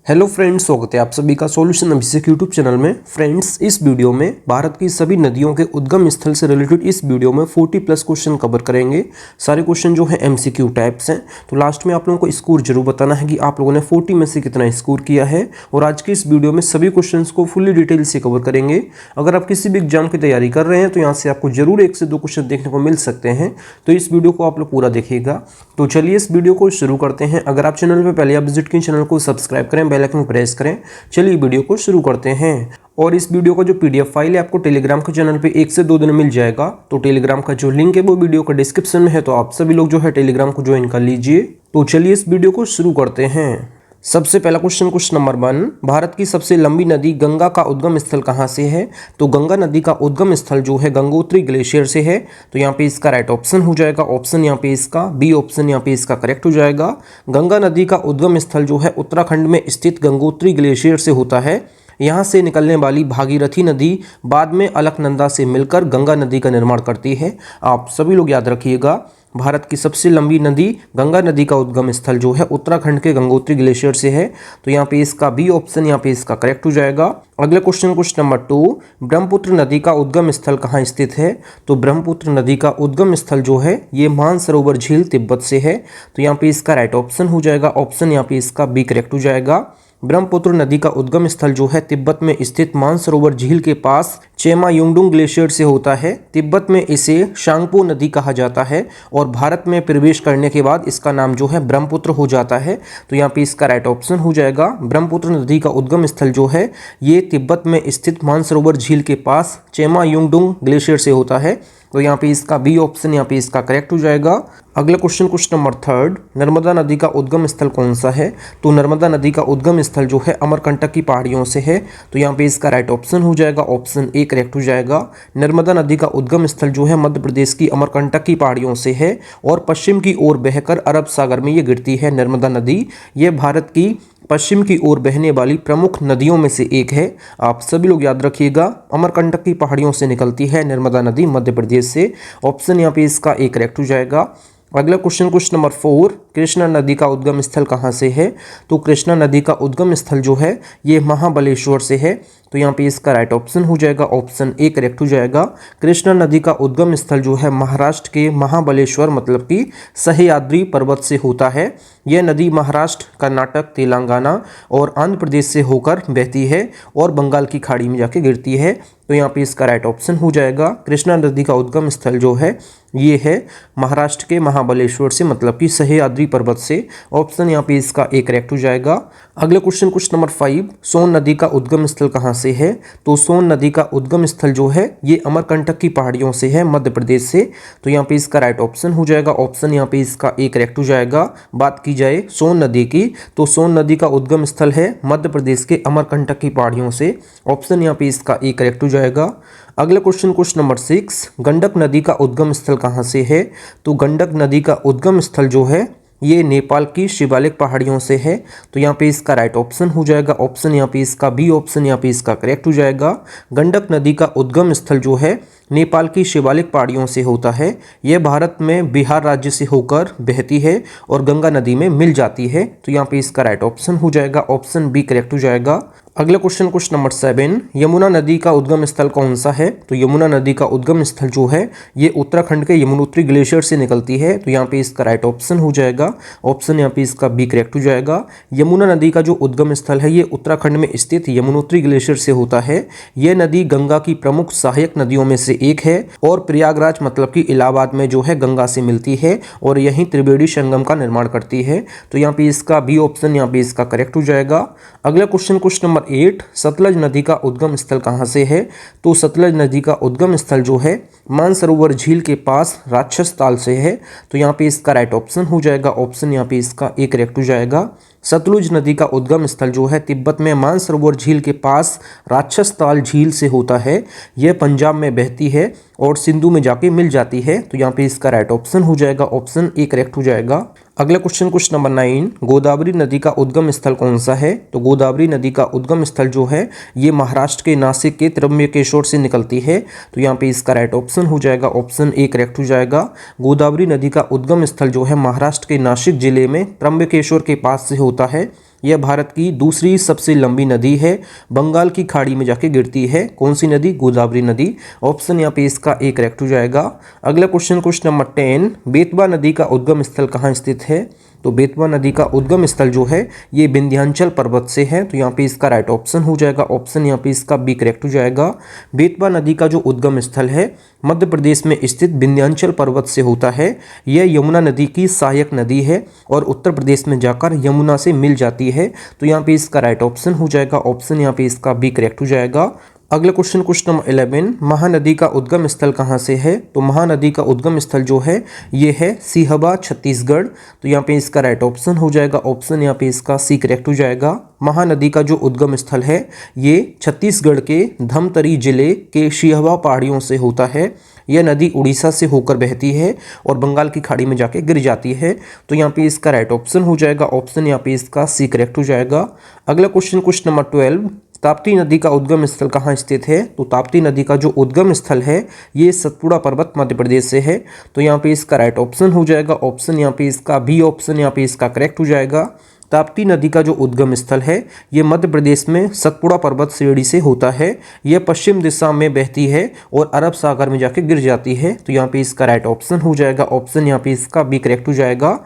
Hello friends, स्वागत है आप सभी का सॉल्यूशन अभिषेक यूट्यूब चैनल में। फ्रेंड्स, इस वीडियो में भारत की सभी नदियों के उद्गम स्थल से रिलेटेड इस वीडियो में 40 प्लस क्वेश्चन कवर करेंगे। सारे क्वेश्चन जो है एमसीक्यू टाइप्स हैं। तो लास्ट में आप लोगों को स्कोर जरूर बताना है कि आप लोगों ने 40 में से कितना स्कोर किया है। और आज की इस वीडियो में सभी क्वेश्चन को फुल्ली डिटेल से कवर करेंगे। अगर आप किसी भी एग्जाम की तैयारी कर रहे हैं तो यहाँ से आपको जरूर 1 से 2 क्वेश्चन देखने को मिल सकते हैं। तो इस वीडियो को आप लोग पूरा देखिएगा। तो चलिए इस वीडियो को शुरू करते हैं। अगर आप चैनल पर पहले आप विजिट किए, चैनल को सब्सक्राइब करें, बेल आइकन प्रेस करें। चलिए वीडियो को शुरू करते हैं। और इस वीडियो का जो पीडीएफ फाइल है आपको टेलीग्राम के चैनल पे 1 से 2 दिन मिल जाएगा। तो टेलीग्राम का जो लिंक है वो वीडियो का डिस्क्रिप्शन में है। तो आप सभी लोग जो है टेलीग्राम को ज्वाइन कर लीजिए। तो चलिए इस वीडियो को शुरू करते हैं। सबसे पहला क्वेश्चन नंबर 1, भारत की सबसे लंबी नदी गंगा का उद्गम स्थल कहाँ से है? तो गंगा नदी का उद्गम स्थल जो है गंगोत्री ग्लेशियर से है। तो यहाँ पे इसका राइट ऑप्शन हो जाएगा ऑप्शन यहाँ पे इसका बी ऑप्शन यहाँ पे इसका करेक्ट हो जाएगा। गंगा नदी का उद्गम स्थल जो है उत्तराखंड में स्थित गंगोत्री ग्लेशियर से होता है। यहाँ से निकलने वाली भागीरथी नदी बाद में अलकनंदा से मिलकर गंगा नदी का निर्माण करती है। आप सभी लोग याद रखिएगा, भारत की सबसे लंबी नदी गंगा नदी का उद्गम स्थल जो है उत्तराखंड के गंगोत्री ग्लेशियर से है। तो यहाँ पे इसका बी ऑप्शन यहाँ पे इसका करेक्ट हो जाएगा। अगले क्वेश्चन नंबर 2, ब्रह्मपुत्र नदी का उद्गम स्थल कहाँ स्थित है? तो ब्रह्मपुत्र नदी का उद्गम स्थल जो है ये मानसरोवर झील तिब्बत से है। तो यहाँ पे इसका राइट ऑप्शन हो जाएगा ऑप्शन यहाँ पे इसका बी करेक्ट हो जाएगा। ब्रह्मपुत्र नदी का उद्गम स्थल जो है तिब्बत में स्थित मानसरोवर झील के पास चेमा युंगडुंग ग्लेशियर से होता है। तिब्बत में इसे शांगपो नदी कहा जाता है और भारत में प्रवेश करने के बाद इसका नाम जो है ब्रह्मपुत्र हो जाता है। तो यहाँ पे इसका राइट ऑप्शन हो जाएगा। ब्रह्मपुत्र नदी का उद्गम स्थल जो है ये तिब्बत में स्थित मानसरोवर झील के पास चेमा युंगडुंग ग्लेशियर से होता है। तो यहाँ पे इसका बी ऑप्शन यहाँ पे इसका करेक्ट हो जाएगा। अगला क्वेश्चन नंबर 3, नर्मदा नदी का उद्गम स्थल कौन सा है? तो नर्मदा नदी का उद्गम स्थल जो है अमरकंटक की पहाड़ियों से है। तो यहाँ पे इसका राइट ऑप्शन हो जाएगा ऑप्शन ए करेक्ट हो जाएगा। नर्मदा नदी का उद्गम स्थल जो है मध्य प्रदेश की अमरकंटक की पहाड़ियों से है और पश्चिम की ओर बहकर अरब सागर में ये गिरती है। नर्मदा नदी ये भारत की पश्चिम की ओर बहने वाली प्रमुख नदियों में से एक है। आप सभी लोग याद रखिएगा, अमरकंटक की पहाड़ियों से निकलती है नर्मदा नदी मध्य प्रदेश से। ऑप्शन यहाँ पे इसका ए करेक्ट हो जाएगा। अगला क्वेश्चन नंबर 4, कृष्णा नदी का उद्गम स्थल कहाँ से है? तो कृष्णा नदी का उद्गम स्थल जो है ये महाबलेश्वर से है। तो यहाँ पे इसका राइट ऑप्शन हो जाएगा ऑप्शन ए करेक्ट हो जाएगा। कृष्णा नदी का उद्गम स्थल जो है महाराष्ट्र के महाबलेश्वर मतलब कि सह्याद्री पर्वत से होता है। यह नदी महाराष्ट्र, कर्नाटक, तेलंगाना और आंध्र प्रदेश से होकर बहती है और बंगाल की खाड़ी में जाके गिरती है। तो यहाँ पे इसका राइट ऑप्शन हो जाएगा। कृष्णा नदी का उद्गम स्थल जो है ये है महाराष्ट्र के महाबलेश्वर से मतलब कि सह्याद्री पर्वत से। ऑप्शन यहाँ पे इसका ए करेक्ट हो जाएगा। अगले क्वेश्चन नंबर 5, सोन नदी का उद्गम स्थल कहाँ से है? तो सोन नदी का उद्गम स्थल जो है ये अमरकंटक की पहाड़ियों से है मध्य प्रदेश से। तो यहाँ पे इसका राइट ऑप्शन हो जाएगा ऑप्शन यहाँ पे इसका ए करेक्ट हो जाएगा। बात की जाए सोन नदी की तो सोन नदी का उद्गम स्थल है मध्य प्रदेश के अमरकंटक की पहाड़ियों से। ऑप्शन यहाँ पे इसका ए करेक्ट हो जाएगा। अगला क्वेश्चन नंबर 6, गंडक नदी का उद्गम स्थल कहाँ से है? तो गंडक नदी का उद्गम स्थल जो है ये नेपाल की शिवालिक पहाड़ियों से है। तो यहाँ पे इसका राइट ऑप्शन हो जाएगा ऑप्शन यहाँ पे इसका बी ऑप्शन यहाँ पे इसका करेक्ट हो जाएगा। गंडक नदी का उद्गम स्थल जो है नेपाल की शिवालिक पहाड़ियों से होता है। यह भारत में बिहार राज्य से होकर बहती है और गंगा नदी में मिल जाती है। तो यहाँ पे इसका राइट ऑप्शन हो जाएगा ऑप्शन बी करेक्ट हो जाएगा। अगला क्वेश्चन नंबर 7, यमुना नदी का उद्गम स्थल कौन सा है? तो यमुना नदी का उद्गम स्थल जो है ये उत्तराखंड के यमुनोत्री ग्लेशियर से निकलती है। तो यहाँ पे इसका राइट ऑप्शन हो जाएगा ऑप्शन यहाँ पे इसका बी करेक्ट हो जाएगा। यमुना नदी का जो उद्गम स्थल है ये उत्तराखंड में स्थित यमुनोत्री ग्लेशियर से होता है। यह नदी गंगा की प्रमुख सहायक नदियों में से एक है और प्रयागराज मतलब कि इलाहाबाद में जो है गंगा से मिलती है और यहीं त्रिवेणी संगम का निर्माण करती है। तो यहाँ पे इसका बी ऑप्शन यहाँ पे इसका करेक्ट हो जाएगा। अगला क्वेश्चन नंबर 8, सतलज नदी का उद्गम स्थल कहाँ से है? तो सतलज नदी का उद्गम स्थल जो है मानसरोवर झील के पास राक्षस ताल से है। तो यहाँ पे इसका राइट ऑप्शन हो जाएगा ऑप्शन यहाँ पे इसका ए करेक्ट हो जाएगा। सतलुज नदी का उद्गम स्थल जो है तिब्बत में मानसरोवर झील के पास राक्षस ताल झील से होता है। यह पंजाब में बहती है और सिंधु में जाके मिल जाती है। तो यहाँ पे इसका राइट ऑप्शन हो जाएगा ऑप्शन ए करेक्ट हो जाएगा। अगला क्वेश्चन नंबर 9, गोदावरी नदी का उद्गम स्थल कौन सा है? तो गोदावरी नदी का उद्गम स्थल जो है ये महाराष्ट्र के नासिक के त्र्यंबकेश्वर से निकलती है। तो यहाँ पे इसका राइट ऑप्शन हो जाएगा ऑप्शन ए करेक्ट हो जाएगा। गोदावरी नदी का उद्गम स्थल जो है महाराष्ट्र के नासिक जिले में त्र्यंबकेश्वर के पास से होता है। यह भारत की दूसरी सबसे लंबी नदी है, बंगाल की खाड़ी में जाके गिरती है। कौन सी नदी? गोदावरी नदी। ऑप्शन यहाँ पे इसका ए करेक्ट हो जाएगा। अगला क्वेश्चन नंबर 10, बेतवा नदी का उद्गम स्थल कहाँ स्थित है? तो बेतवा नदी का उद्गम स्थल जो है ये विंध्याचल पर्वत से है, तो यहाँ पे इसका राइट ऑप्शन हो जाएगा। ऑप्शन यहाँ पे इसका बी करेक्ट हो जाएगा। बेतवा नदी का जो उद्गम स्थल है मध्य प्रदेश में स्थित विंध्याचल पर्वत से होता है। यह यमुना नदी की सहायक नदी है और उत्तर प्रदेश में जाकर यमुना से मिल जाती है, तो यहाँ पे इसका राइट ऑप्शन हो जाएगा। ऑप्शन यहाँ पे इसका बी करेक्ट हो जाएगा। अगला क्वेश्चन नंबर 11, महानदी का उद्गम स्थल कहाँ से है? तो महानदी का उद्गम स्थल जो है ये है सिहवा, छत्तीसगढ़, तो यहाँ पे इसका राइट ऑप्शन हो जाएगा। ऑप्शन यहाँ पे इसका सी करेक्ट हो जाएगा। महानदी का जो उद्गम स्थल है ये छत्तीसगढ़ के धमतरी जिले के सिहवा पहाड़ियों से होता है। यह नदी उड़ीसा से होकर बहती है और बंगाल की खाड़ी में जाके गिर जाती है, तो यहाँ पे इसका राइट ऑप्शन हो जाएगा। ऑप्शन यहाँ पे इसका सी करेक्ट हो जाएगा। अगला क्वेश्चन नंबर 12, ताप्ती नदी का उद्गम स्थल कहाँ स्थित है? तो ताप्ती नदी का जो उद्गम स्थल है ये सतपुड़ा पर्वत मध्य प्रदेश से है, तो यहाँ पे इसका राइट ऑप्शन हो जाएगा। ऑप्शन यहाँ पे इसका बी ऑप्शन यहाँ पे इसका करेक्ट हो जाएगा। ताप्ती नदी का जो उद्गम स्थल है ये मध्य प्रदेश में सतपुड़ा पर्वत श्रेणी से होता है। यह पश्चिम दिशा में बहती है और अरब सागर में जाके गिर जाती है, तो यहाँ पे इसका राइट ऑप्शन हो जाएगा। ऑप्शन यहाँ पे इसका बी करेक्ट हो जाएगा।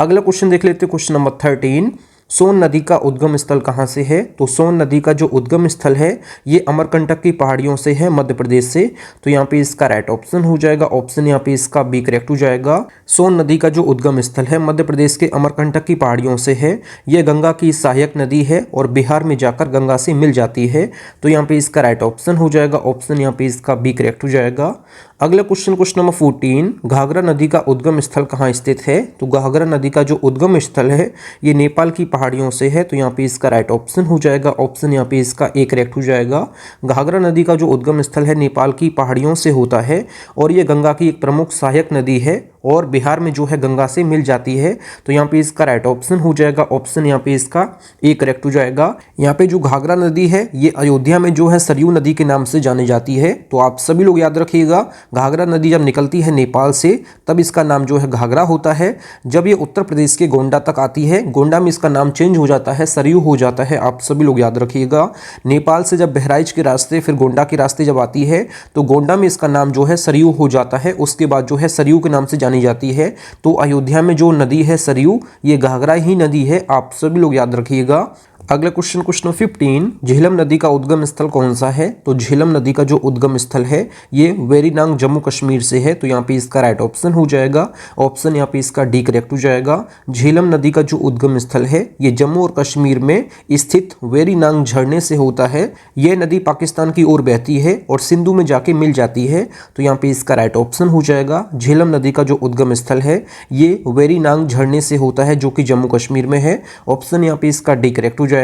अगला क्वेश्चन देख लेते हैं, क्वेश्चन नंबर 13, सोन नदी का उद्गम स्थल कहाँ से है? तो सोन नदी का जो उद्गम स्थल है ये अमरकंटक की पहाड़ियों से है, मध्य प्रदेश से, तो यहाँ पे इसका राइट ऑप्शन हो जाएगा। ऑप्शन यहाँ पे इसका बी करेक्ट हो जाएगा। सोन नदी का जो उद्गम स्थल है मध्य प्रदेश के अमरकंटक की पहाड़ियों से है। यह गंगा की सहायक नदी है और बिहार में जाकर गंगा से मिल जाती है, तो यहाँ पे इसका राइट ऑप्शन हो जाएगा। ऑप्शन यहाँ पे इसका बी करेक्ट हो जाएगा। अगला क्वेश्चन नंबर 14, घाघरा नदी का उद्गम स्थल कहाँ स्थित है? तो घाघरा नदी का जो उद्गम स्थल है ये नेपाल की पहाड़ियों से है, तो यहाँ पे इसका राइट ऑप्शन हो जाएगा। ऑप्शन यहाँ पे इसका ए करेक्ट हो जाएगा। घाघरा नदी का जो उद्गम स्थल है नेपाल की पहाड़ियों से होता है और ये गंगा की एक प्रमुख सहायक नदी है और बिहार में जो है गंगा से मिल जाती है, तो यहाँ पे इसका राइट ऑप्शन हो जाएगा। ऑप्शन यहाँ पे इसका ए करेक्ट हो जाएगा। यहाँ पे जो घाघरा नदी है ये अयोध्या में जो है सरयू नदी के नाम से जानी जाती है, तो आप सभी लोग याद रखिएगा घाघरा नदी जब निकलती है नेपाल से तब इसका नाम जो है घाघरा होता है। जब ये उत्तर प्रदेश के गोंडा तक आती है, गोंडा में इसका नाम चेंज हो जाता है, सरयू हो जाता है। आप सभी लोग याद रखिएगा। नेपाल से जब बहराइच के रास्ते फिर गोंडा के रास्ते जब आती है तो गोंडा में इसका नाम जो है सरयू हो जाता है, उसके बाद जो है सरयू के नाम से जानी जाती है। तो अयोध्या में जो नदी है सरयू ये घाघरा ही नदी है, आप सभी लोग याद रखिएगा। अगला क्वेश्चन 15, झेलम नदी का उद्गम स्थल कौन सा है? तो झेलम नदी का जो उद्गम स्थल है ये वेरीनांग जम्मू कश्मीर से है, तो यहाँ पे इसका राइट ऑप्शन हो जाएगा। ऑप्शन यहाँ पे इसका डी करेक्ट हो जाएगा। झेलम नदी का जो उद्गम स्थल है ये जम्मू और कश्मीर में स्थित वेरीनांग झरने से होता है। यह नदी पाकिस्तान की ओर बहती है और सिंधु में जाके मिल जाती है, तो यहाँ पे इसका राइट ऑप्शन हो जाएगा। झेलम नदी का जो उद्गम स्थल है ये वेरीनांग झरने से होता है जो कि जम्मू कश्मीर में है। ऑप्शन यहाँ पे इसका डी करेक्ट हो जाएगा।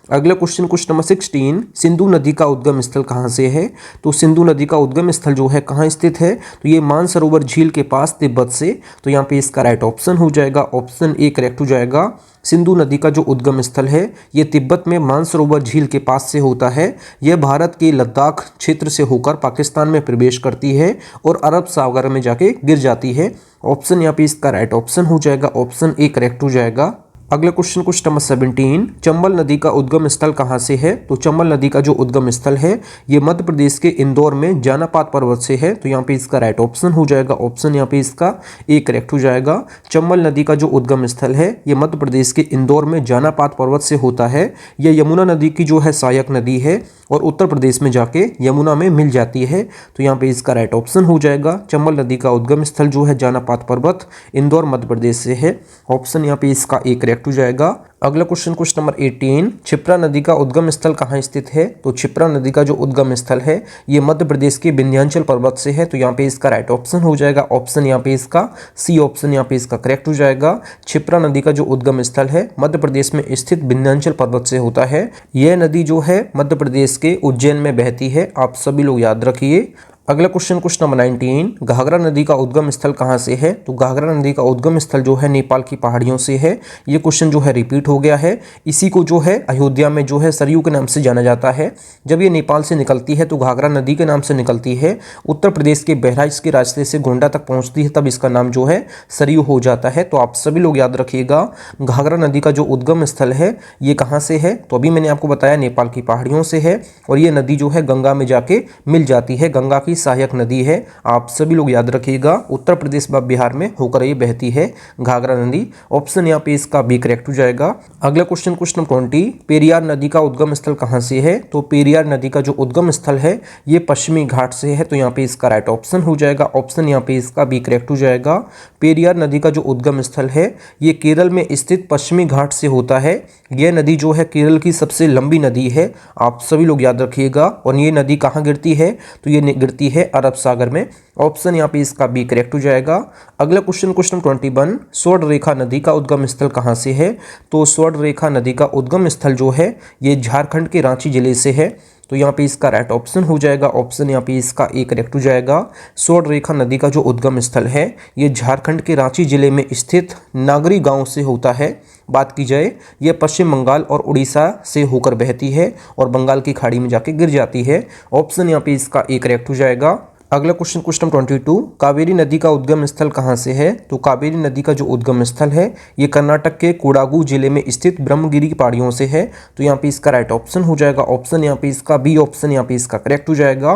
अगला क्वेश्चन नंबर 16, सिंधु नदी का उद्गम स्थल कहाँ से है? तो सिंधु नदी का उद्गम स्थल जो है कहाँ स्थित है? तो ये मानसरोवर झील के पास तिब्बत से, तो यहाँ पे इसका राइट ऑप्शन हो जाएगा। ऑप्शन ए करेक्ट हो जाएगा। सिंधु नदी का जो उद्गम स्थल है ये तिब्बत में मानसरोवर झील के पास से होता है। यह भारत के लद्दाख क्षेत्र से होकर पाकिस्तान में प्रवेश करती है और अरब सागर में जाके गिर जाती है। ऑप्शन यहाँ पे इसका राइट ऑप्शन हो जाएगा। ऑप्शन ए करेक्ट हो जाएगा। अगला क्वेश्चन नंबर 17, चंबल नदी का उद्गम स्थल कहाँ से है? तो चंबल नदी का जो उद्गम स्थल है ये मध्य प्रदेश के इंदौर में जानापात पर्वत से है, तो यहाँ पे इसका राइट ऑप्शन हो जाएगा। ऑप्शन यहाँ पे इसका ए करेक्ट हो जाएगा। चंबल नदी का जो उद्गम स्थल है ये मध्य प्रदेश के इंदौर में जानापात पर्वत से होता है। यह यमुना नदी की जो है सहायक नदी है और उत्तर प्रदेश में जाके यमुना में मिल जाती है, तो यहाँ पे इसका राइट ऑप्शन हो जाएगा। चंबल नदी का उद्गम स्थल जो है जानापात पर्वत इंदौर मध्य प्रदेश से है। ऑप्शन यहाँ पे इसका ए करेक्ट हो जाएगा। अगला क्वेश्चन नंबर 18, क्षिप्रा नदी का उद्गम स्थल कहाँ स्थित है? तो क्षिप्रा नदी का जो उद्गम स्थल है ये मध्य प्रदेश के विंध्याचल पर्वत से है, तो यहाँ पे इसका राइट ऑप्शन हो जाएगा। ऑप्शन यहाँ पे इसका सी ऑप्शन यहाँ पे इसका करेक्ट हो जाएगा। क्षिप्रा नदी का जो उद्गम स्थल है मध्य प्रदेश में स्थित विंध्याचल पर्वत से होता है। यह नदी जो है मध्य प्रदेश के उज्जैन में बहती है, आप सभी लोग याद रखिए। अगला क्वेश्चन नंबर 19, घाघरा नदी का उद्गम स्थल कहाँ से है? तो घाघरा नदी का उद्गम स्थल जो है नेपाल की पहाड़ियों से है। ये क्वेश्चन जो है रिपीट हो गया है। इसी को जो है अयोध्या में जो है सरयू के नाम से जाना जाता है। जब ये नेपाल से निकलती है तो घाघरा नदी के नाम से निकलती है, उत्तर प्रदेश के बहराइच के रास्ते से गोंडा तक पहुँचती है, तब इसका नाम जो है सरयू हो जाता है। तो आप सभी लोग याद रखिएगा, घाघरा नदी का जो उद्गम स्थल है ये कहाँ से है? तो अभी मैंने आपको बताया नेपाल की पहाड़ियों से है, और ये नदी जो है गंगा में जाके मिल जाती है। गंगा की सहायक नदी है। आप सभी लोग याद रखिएगा, उत्तर प्रदेश व बिहार में होकर ये बहती है घाघरा नदी। ऑप्शन यहाँ पे इसका बी करेक्ट हो जाएगा। अगला क्वेश्चन नंबर 20, पेरियार नदी का उद्गम स्थल कहाँ से है? तो पेरियार नदी का जो उद्गम स्थल है ये पश्चिमी घाट से है। तो यहाँ पे इसका राइट ऑप्शन हो जाएगा। ऑप्शन यहाँ पे इसका बी करेक्ट हो जाएगा। पेरियार नदी का जो उद्गम स्थल है ये केरल में स्थित पश्चिमी घाट से होता है। यह नदी जो है केरल की सबसे लंबी नदी है। आप सभी लोग याद रखिएगा। और ये नदी कहाँ गिरती है? तो ये गिरती है अरब सागर में। ऑप्शन यहाँ पे इसका बी करेक्ट हो जाएगा। अगला क्वेश्चन नंबर 21, स्वर्ण रेखा नदी का उद्गम स्थल कहाँ से है? तो स्वर्ण रेखा नदी का उद्गम स्थल जो है ये झारखंड के रांची जिले से है। तो यहाँ पे इसका राइट ऑप्शन हो जाएगा। ऑप्शन यहाँ पे इसका ए करेक्ट हो जाएगा। स्वर्ण रेखा नदी का जो उद्गम स्थल है ये झारखंड के रांची जिले में स्थित नागरी गांव से होता है। बात की जाए, यह पश्चिम बंगाल और उड़ीसा से होकर बहती है और बंगाल की खाड़ी में जाके गिर जाती है। ऑप्शन यहाँ पे इसका ए करेक्ट हो जाएगा। अगला क्वेश्चन नंबर 22, कावेरी नदी का उद्गम स्थल कहाँ से है? तो कावेरी नदी का जो उद्गम स्थल है ये कर्नाटक के कोडागु जिले में स्थित ब्रह्मगिरी की पहाड़ियों से है। तो यहाँ पे इसका राइट ऑप्शन हो जाएगा। ऑप्शन यहाँ पे इसका बी ऑप्शन यहाँ पे इसका करेक्ट हो जाएगा।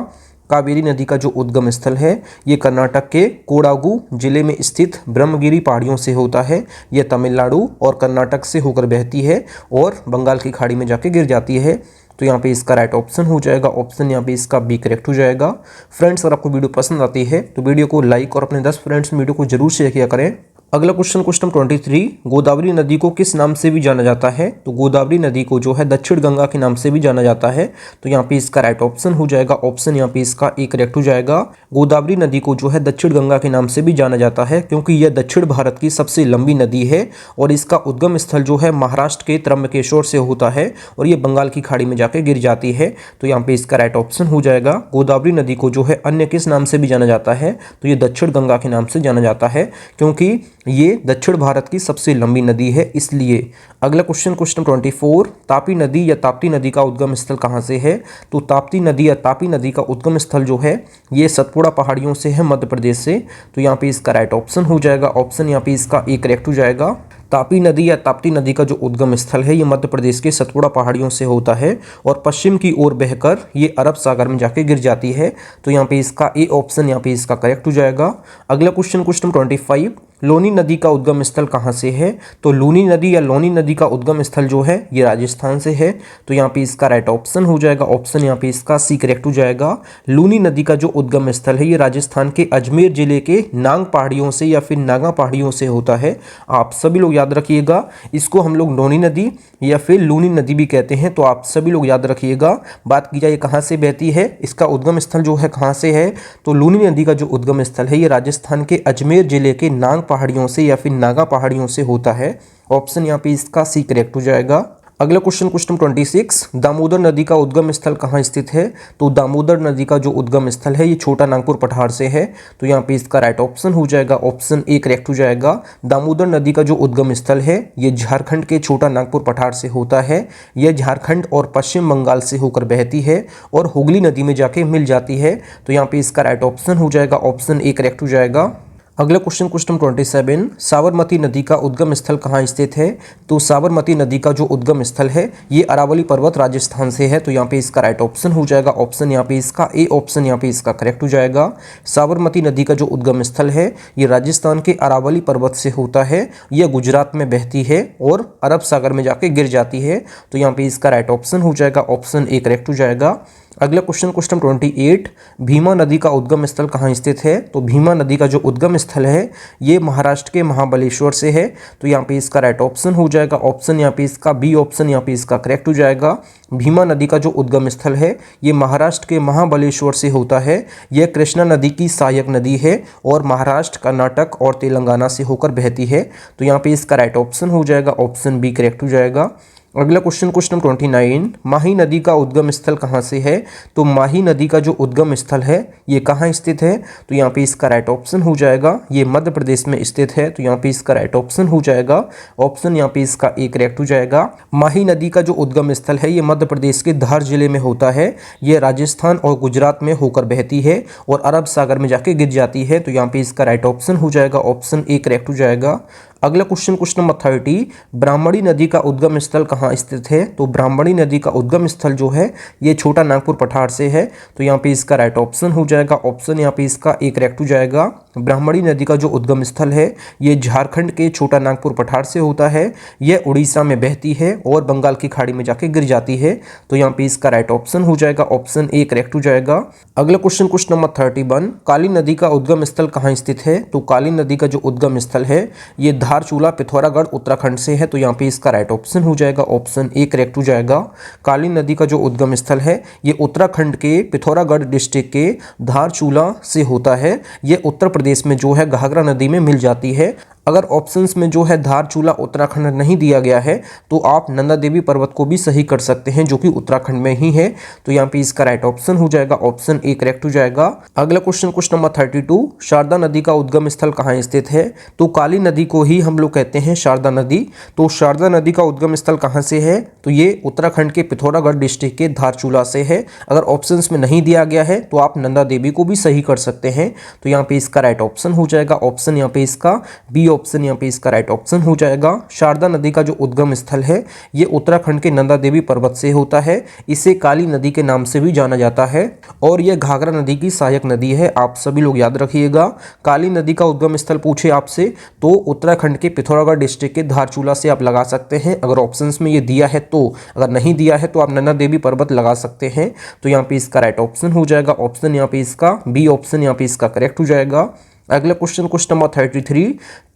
कावेरी नदी का जो उद्गम स्थल है ये कर्नाटक के कोडागु जिले में स्थित ब्रह्मगिरी पहाड़ियों से होता है। यह तमिलनाडु और कर्नाटक से होकर बहती है और बंगाल की खाड़ी में जाके गिर जाती है। तो यहाँ पे इसका राइट ऑप्शन हो जाएगा। ऑप्शन यहाँ पे इसका बी करेक्ट हो जाएगा। फ्रेंड्स, अगर आपको वीडियो पसंद आती है तो वीडियो को लाइक और अपने 10 फ्रेंड्स में वीडियो को जरूर शेयर किया करें। अगला क्वेश्चन नंबर 23, गोदावरी नदी को किस नाम से भी जाना जाता है? तो गोदावरी नदी को जो है दक्षिण गंगा के नाम से भी जाना जाता है। तो यहाँ पे इसका राइट ऑप्शन हो जाएगा। ऑप्शन यहाँ पे इसका ए करेक्ट हो जाएगा। गोदावरी नदी को जो है दक्षिण गंगा के नाम से भी जाना जाता है क्योंकि यह दक्षिण भारत की सबसे लंबी नदी है और इसका उद्गम स्थल जो है महाराष्ट्र के त्र्यंबकेश्वर से होता है और ये बंगाल की खाड़ी में जाके गिर जाती है। तो यहाँ पे इसका राइट ऑप्शन हो जाएगा। गोदावरी नदी को जो है अन्य किस नाम से भी जाना जाता है? तो ये दक्षिण गंगा के नाम से जाना जाता है क्योंकि ये दक्षिण भारत की सबसे लंबी नदी है, इसलिए। अगला क्वेश्चन नंबर 24, तापी नदी या ताप्ती नदी का उद्गम स्थल कहाँ से है? तो ताप्ती नदी या तापी नदी का उद्गम स्थल जो है ये सतपुड़ा पहाड़ियों से है, मध्य प्रदेश से। तो यहाँ पे इसका राइट ऑप्शन हो जाएगा। ऑप्शन यहाँ पे इसका ए करेक्ट हो जाएगा। तापी नदी या ताप्ती नदी का जो उद्गम स्थल है ये मध्य प्रदेश के सतपुड़ा पहाड़ियों से होता है और पश्चिम की ओर बहकर ये अरब सागर में जाके गिर जाती है। तो यहाँ पे इसका ए ऑप्शन यहाँ पे इसका करेक्ट हो जाएगा। अगला क्वेश्चन नंबर 25, लोनी नदी का उद्गम स्थल कहाँ से है? तो लूनी नदी या लोनी नदी का उद्गम स्थल जो है ये राजस्थान से है। तो यहाँ पे इसका राइट ऑप्शन हो जाएगा। ऑप्शन यहाँ पे इसका सी करेक्ट हो जाएगा। लूनी नदी का जो उद्गम स्थल है ये राजस्थान के अजमेर जिले के नांग पहाड़ियों से या फिर नागा पहाड़ियों से होता है। आप सभी लोग याद रखिएगा, इसको हम लोग लोनी नदी या फिर लूनी नदी भी कहते हैं। तो आप सभी लोग याद रखिएगा। बात की जाए कहाँ से बहती है, इसका उद्गम स्थल जो है कहाँ से है? तो लूनी नदी का जो उद्गम स्थल है ये राजस्थान के अजमेर जिले के नांग पहाड़ियों से या फिर नागा पहाड़ियों से होता है। ऑप्शन यहाँ पे इसका सी करेक्ट हो जाएगा। अगला क्वेश्चन नंबर 26, दामोदर नदी का उद्गम स्थल कहाँ स्थित है? तो दामोदर नदी का जो उद्गम स्थल है ये छोटा नागपुर पठार से है। तो यहाँ पे इसका राइट ऑप्शन हो जाएगा। ऑप्शन ए करेक्ट हो जाएगा। दामोदर नदी का जो उद्गम स्थल है ये झारखंड के छोटा नागपुर पठार से होता है। यह झारखंड और पश्चिम बंगाल से होकर बहती है और हुगली नदी में जाके मिल जाती है। तो यहाँ पे इसका राइट ऑप्शन हो जाएगा। ऑप्शन ए करेक्ट हो जाएगा। अगला क्वेश्चन नंबर 27, साबरमती नदी का उद्गम स्थल कहाँ स्थित है? तो साबरमती नदी का जो उद्गम स्थल है ये अरावली पर्वत राजस्थान से है। तो यहाँ पे इसका राइट ऑप्शन हो जाएगा। ऑप्शन यहाँ पे इसका ए ऑप्शन यहाँ पे इसका करेक्ट हो जाएगा। साबरमती नदी का जो उद्गम स्थल है ये राजस्थान के अरावली पर्वत से होता है। यह गुजरात में बहती है और अरब सागर में जाके गिर जाती है। तो यहाँ पे इसका राइट ऑप्शन हो जाएगा। ऑप्शन ए करेक्ट हो जाएगा। अगला क्वेश्चन नंबर 28, भीमा नदी का उद्गम स्थल कहाँ स्थित है? तो भीमा नदी का जो उद्गम स्थल है ये महाराष्ट्र के महाबलेश्वर से है। तो यहाँ पे इसका राइट ऑप्शन हो जाएगा। ऑप्शन यहाँ पे इसका बी ऑप्शन यहाँ पे इसका करेक्ट हो जाएगा। भीमा नदी का जो उद्गम स्थल है ये महाराष्ट्र के महाबलेश्वर से होता है। यह कृष्णा नदी की सहायक नदी है और महाराष्ट्र, कर्नाटक और तेलंगाना से होकर बहती है। तो यहाँ पे इसका राइट ऑप्शन हो जाएगा। ऑप्शन बी करेक्ट हो जाएगा। अगला क्वेश्चन, क्वेश्चन नंबर 29, माही नदी का उद्गम स्थल कहाँ से है? तो माही नदी का जो उद्गम स्थल है ये कहाँ स्थित है? तो यहाँ पे इसका राइट ऑप्शन हो जाएगा ये मध्य प्रदेश में स्थित है। तो यहाँ पे इसका राइट ऑप्शन हो जाएगा ऑप्शन यहाँ पे इसका एक करेक्ट हो जाएगा। माही नदी का जो उद्गम स्थल है ये मध्य प्रदेश के धार जिले में होता है। ये राजस्थान और गुजरात में होकर बहती है और अरब सागर में जाके गिर जाती है। तो यहाँ पे इसका राइट ऑप्शन हो जाएगा ऑप्शन एक करेक्ट हो जाएगा। अगला क्वेश्चन, क्वेश्चन नंबर 30, ब्राह्मणी नदी का उद्गम स्थल कहाँ स्थित है? तो ब्राह्मणी नदी का उद्गम स्थल जो है ये छोटा नागपुर पठार से है। तो यहाँ पे इसका राइट ऑप्शन हो जाएगा ऑप्शन यहाँ पे इसका एक करेक्ट हो जाएगा। ब्राह्मणी नदी का जो उद्गम स्थल है ये झारखंड के छोटा नागपुर पठार से होता है। यह उड़ीसा में बहती है और बंगाल की खाड़ी में जाके गिर जाती है। तो यहाँ पे इसका राइट ऑप्शन हो जाएगा ऑप्शन ए करेक्ट हो जाएगा। अगला क्वेश्चन, क्वेश्चन नंबर 31, काली नदी का उद्गम स्थल कहाँ स्थित है? तो काली नदी का जो उद्गम स्थल है ये धारचूला पिथौरागढ़ उत्तराखंड से है। तो यहाँ पे इसका राइट ऑप्शन हो जाएगा ऑप्शन ए करेक्ट हो जाएगा। काली नदी का जो उद्गम स्थल है ये उत्तराखंड के पिथौरागढ़ डिस्ट्रिक्ट के धारचूला से होता है। ये उत्तर प्रदेश में जो है घाघरा नदी में मिल जाती है। अगर ऑप्शंस में जो है धारचूला उत्तराखंड नहीं दिया गया है तो आप नंदा देवी पर्वत को भी सही कर सकते हैं जो कि उत्तराखंड में ही है। तो यहाँ पे इसका राइट ऑप्शन हो जाएगा ऑप्शन ए करेक्ट हो जाएगा। अगला क्वेश्चन, क्वेश्चन नंबर 32, शारदा नदी का उद्गम स्थल कहाँ स्थित है? तो काली नदी को ही हम लोग कहते हैं शारदा नदी। तो शारदा नदी का उद्गम स्थल कहाँ से है? तो ये उत्तराखंड के पिथौरागढ़ डिस्ट्रिक्ट के धारचूला से है। अगर ऑप्शंस में नहीं दिया गया है तो आप नंदा देवी को भी सही कर सकते हैं। तो यहाँ पे इसका राइट ऑप्शन हो जाएगा ऑप्शन यहाँ पे इसका बी ऑप्शन यहाँ पे इसका राइट ऑप्शन हो जाएगा। शारदा नदी का जो उद्गम स्थल है ये उत्तराखंड के नंदा देवी पर्वत से होता है। इसे काली नदी के नाम से भी जाना जाता है और यह घाघरा नदी की सहायक नदी है। आप सभी लोग याद रखिएगा, काली नदी का उद्गम स्थल पूछे आपसे तो उत्तराखंड के पिथौरागढ़ डिस्ट्रिक्ट के धारचूला से आप लगा सकते हैं। अगर ऑप्शंस में ये दिया है तो, अगर नहीं दिया है तो आप नंदा देवी पर्वत लगा सकते हैं। तो यहाँ पे इसका राइट ऑप्शन हो जाएगा ऑप्शन यहाँ पे इसका बी ऑप्शन यहाँ पे इसका करेक्ट हो जाएगा। अगला क्वेश्चन, क्वेश्चन नंबर 33,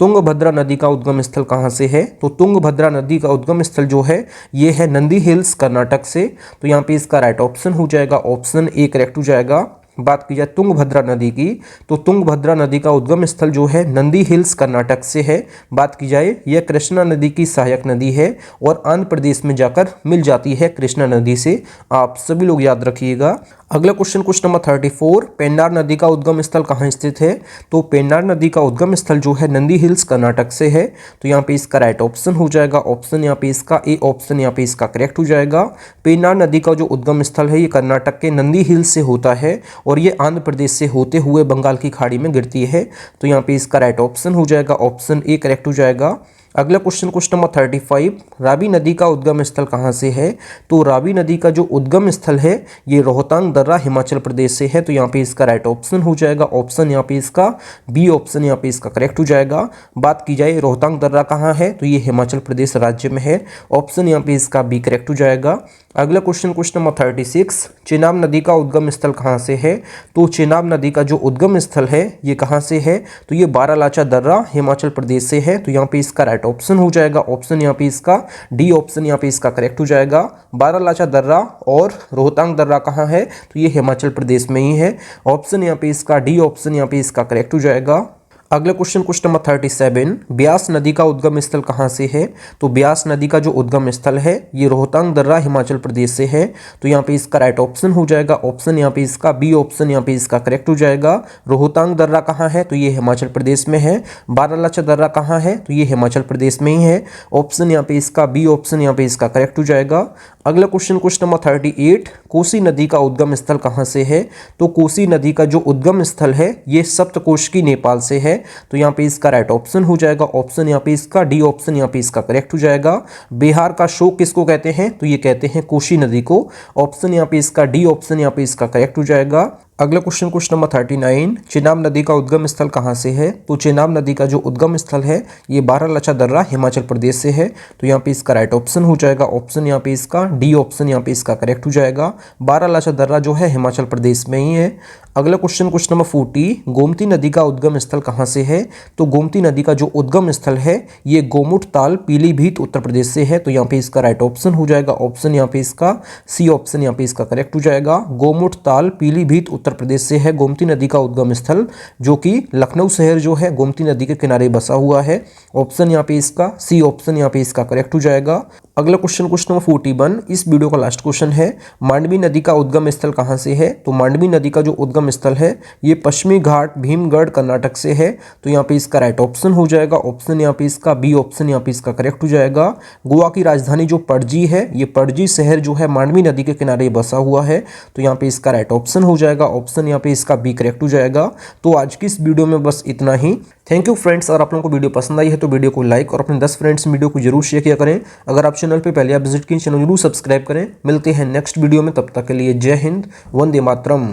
तुंगभद्रा नदी का उद्गम स्थल कहाँ से है? तो तुंगभद्रा नदी का उद्गम स्थल जो है ये है नंदी हिल्स कर्नाटक से। तो यहाँ पे इसका राइट ऑप्शन हो जाएगा ऑप्शन ए करेक्ट हो जाएगा। बात की जाए तुंगभद्रा नदी की तो तुंगभद्रा नदी का उद्गम स्थल जो है नंदी हिल्स कर्नाटक से है। बात की जाए यह कृष्णा नदी की सहायक नदी है और आंध्र प्रदेश में जाकर मिल जाती है कृष्णा नदी से। आप सभी लोग याद रखिएगा। अगला क्वेश्चन, क्वेश्चन नंबर 34, पेन्नार नदी का उद्गम स्थल कहाँ स्थित है? तो पेन्नार नदी का उद्गम स्थल जो है नंदी हिल्स कर्नाटक से है। तो यहाँ पे इसका राइट ऑप्शन हो जाएगा ऑप्शन यहाँ पे इसका ए ऑप्शन यहाँ पे इसका करेक्ट हो जाएगा। पेन्नार नदी का जो उद्गम स्थल है ये कर्नाटक के नंदी हिल्स से होता है और ये आंध्र प्रदेश से होते हुए बंगाल की खाड़ी में गिरती है। तो यहाँ पे इसका राइट ऑप्शन हो जाएगा ऑप्शन ए करेक्ट हो जाएगा। अगला क्वेश्चन, क्वेश्चन नंबर 35, रावी नदी का उद्गम स्थल कहाँ से है? तो रावी नदी का जो उद्गम स्थल है ये रोहतांग दर्रा हिमाचल प्रदेश से है। तो यहाँ पे इसका राइट ऑप्शन हो जाएगा ऑप्शन यहाँ पे इसका बी ऑप्शन यहाँ पे इसका करेक्ट हो जाएगा। बात की जाए रोहतांग दर्रा कहाँ है? तो ये हिमाचल प्रदेश राज्य में है। ऑप्शन यहाँ पे इसका बी करेक्ट हो जाएगा। अगला क्वेश्चन, क्वेश्चन नंबर 36, चेनाब नदी का उद्गम स्थल कहाँ से है? तो चेनाब नदी का जो उद्गम स्थल है ये कहाँ से है? तो ये बारालाचा दर्रा हिमाचल प्रदेश से है। तो यहाँ पे इसका राइट ऑप्शन हो जाएगा ऑप्शन यहाँ पे इसका डी ऑप्शन यहाँ पे इसका करेक्ट हो जाएगा। बारालाचा दर्रा और रोहतांग दर्रा कहाँ है? तो ये हिमाचल प्रदेश में ही है। ऑप्शन यहाँ पे इसका डी ऑप्शन यहाँ पे इसका करेक्ट हो जाएगा। अगला क्वेश्चन, क्वेश्चन नंबर 37, ब्यास नदी का उद्गम स्थल कहाँ से है? तो ब्यास नदी का जो उद्गम स्थल है ये रोहतांग दर्रा हिमाचल प्रदेश से है। तो यहाँ पे इसका राइट ऑप्शन हो जाएगा ऑप्शन यहाँ पे इसका बी ऑप्शन यहाँ पे इसका करेक्ट हो जाएगा। रोहतांग दर्रा कहाँ है? तो ये हिमाचल प्रदेश में है। बारालाचा दर्रा कहाँ है? तो ये हिमाचल प्रदेश में ही है। ऑप्शन यहाँ पे इसका बी ऑप्शन यहाँ पे इसका करेक्ट हो जाएगा। अगला क्वेश्चन, क्वेश्चन नंबर 38, कोसी नदी का उद्गम स्थल कहाँ से है? तो कोसी नदी का जो उद्गम स्थल है ये सप्तकोश नेपाल से है। तो यहाँ पे इसका राइट ऑप्शन हो जाएगा ऑप्शन यहाँ पे इसका डी ऑप्शन यहाँ पे इसका करेक्ट हो जाएगा। बिहार का शोक किसको कहते हैं? तो ये कहते हैं कोसी नदी को। ऑप्शन यहाँ पे इसका डी ऑप्शन यहाँ पे इसका करेक्ट हो जाएगा। अगला क्वेश्चन, क्वेश्चन नंबर 39, चेनाब नदी का उद्गम स्थल कहाँ से है? तो चेनाब नदी का जो उद्गम स्थल है ये बारालाचा दर्रा हिमाचल प्रदेश से है। तो यहाँ पे इसका राइट ऑप्शन हो जाएगा ऑप्शन यहाँ पे इसका डी ऑप्शन यहाँ पे इसका करेक्ट हो जाएगा। बारालाचा दर्रा जो है हिमाचल प्रदेश में ही है। अगला क्वेश्चन, क्वेश्चन नंबर 40, गोमती नदी का उद्गम स्थल कहाँ से है? तो गोमती नदी का जो उद्गम स्थल है ये गोमुट ताल पीलीभीत उत्तर प्रदेश से है। तो यहाँ पे इसका राइट ऑप्शन हो जाएगा ऑप्शन यहाँ पे इसका सी ऑप्शन यहाँ पे इसका करेक्ट हो जाएगा। गोमुट ताल पीलीभीत उत्तर प्रदेश से है गोमती नदी का उद्गम स्थल, जो कि लखनऊ शहर जो है गोमती नदी के किनारे बसा हुआ है। ऑप्शन यहाँ पे इसका सी ऑप्शन यहाँ पे इसका करेक्ट हो जाएगा। अगला क्वेश्चन नंबर 41, इस वीडियो का लास्ट क्वेश्चन है, मांडवी नदी का उद्गम स्थल कहाँ से है? तो मांडवी नदी का जो उद्गम स्थल है ये पश्चिमी घाट भीमगढ़ कर्नाटक से है। तो यहाँ पे इसका राइट ऑप्शन हो जाएगा ऑप्शन यहाँ पे इसका बी ऑप्शन यहाँ पे इसका करेक्ट हो जाएगा। गोवा की राजधानी जो पणजी है, ये पणजी शहर जो है मांडवी नदी के किनारे बसा हुआ है। तो यहाँ पे इसका राइट ऑप्शन हो जाएगा ऑप्शन यहाँ पे इसका बी करेक्ट हो जाएगा। तो आज की इस वीडियो में बस इतना ही। Thank you friends. अगर आप लोगों को वीडियो पसंद आई है तो वीडियो को लाइक और अपने 10 फ्रेंड्स वीडियो को जरूर शेयर किया करें। अगर आप चैनल पे पहले आप विजिट किए, चैनल जरूर सब्सक्राइब करें। मिलते हैं नेक्स्ट वीडियो में, तब तक के लिए जय हिंद, वंदे मातरम।